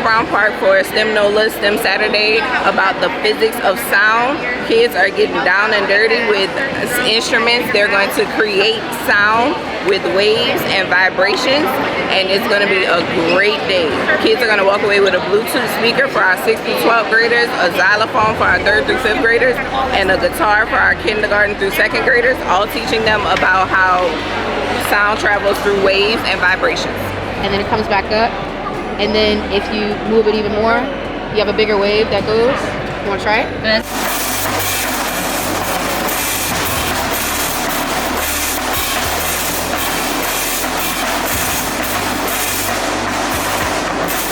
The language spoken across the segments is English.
Brown Park for STEM NOLA STEM Saturday about the physics of sound. Kids are getting down and dirty with instruments. They're going to create sound with waves and vibrations, and it's going to be a great day. Kids are going to walk away with a Bluetooth speaker for our 6th through 12th graders, a xylophone for our 3rd through 5th graders, and a guitar for our kindergarten through 2nd graders, all teaching them about how sound travels through waves and vibrations. And then it comes back up, and then if you move it even more, you have a bigger wave that goes. You want to try it?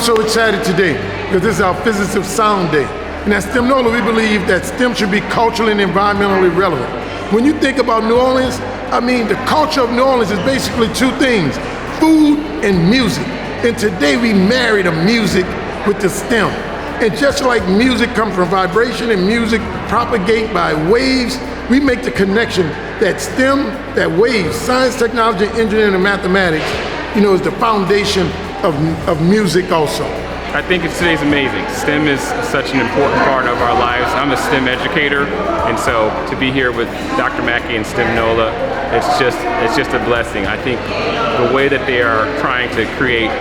So excited today because this is our Physics of Sound Day. And at STEM NOLA, we believe that STEM should be culturally and environmentally relevant. When you think about New Orleans, I mean, the culture of New Orleans is basically two things, food and music. And today we marry the music with the STEM. And just like music comes from vibration and music propagate by waves, we make the connection that STEM, that waves, science, technology, engineering, and mathematics, is the foundation of music also. I think today's amazing. STEM is such an important part of our lives. I'm a STEM educator, and so to be here with Dr. Mackey and STEM NOLA, it's just a blessing. I think the way that they are trying to create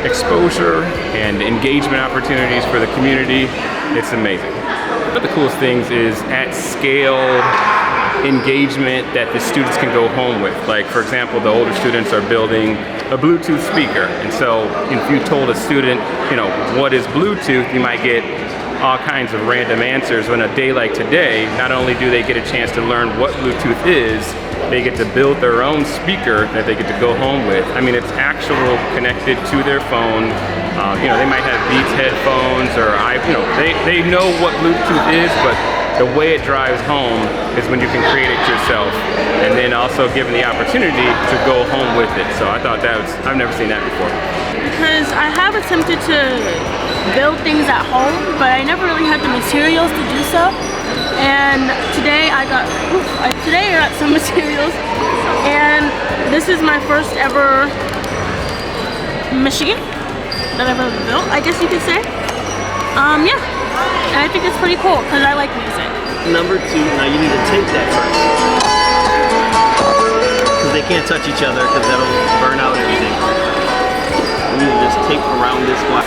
exposure and engagement opportunities for the community, it's amazing. One of the coolest things is at scale engagement that the students can go home with. Like, for example, the older students are building a Bluetooth speaker, and so if you told a student, what is Bluetooth, you might get all kinds of random answers. On a day like today, not only do they get a chance to learn what Bluetooth is, they get to build their own speaker that they get to go home with. I mean, it's actual connected to their phone. They might have Beats headphones, or they know what Bluetooth is, but the way it drives home is when you can create it yourself, and then also given the opportunity to go home with it. So I thought I've never seen that before. Because I have attempted to build things at home, but I never really had the materials to do so. And today I got some materials, and this is my first ever machine that I've ever built, I guess you could say. Yeah, and I think it's pretty cool because I like music. Number 2, now you need to tape that first, because they can't touch each other because that'll burn out everything. You need to just tape around this wire.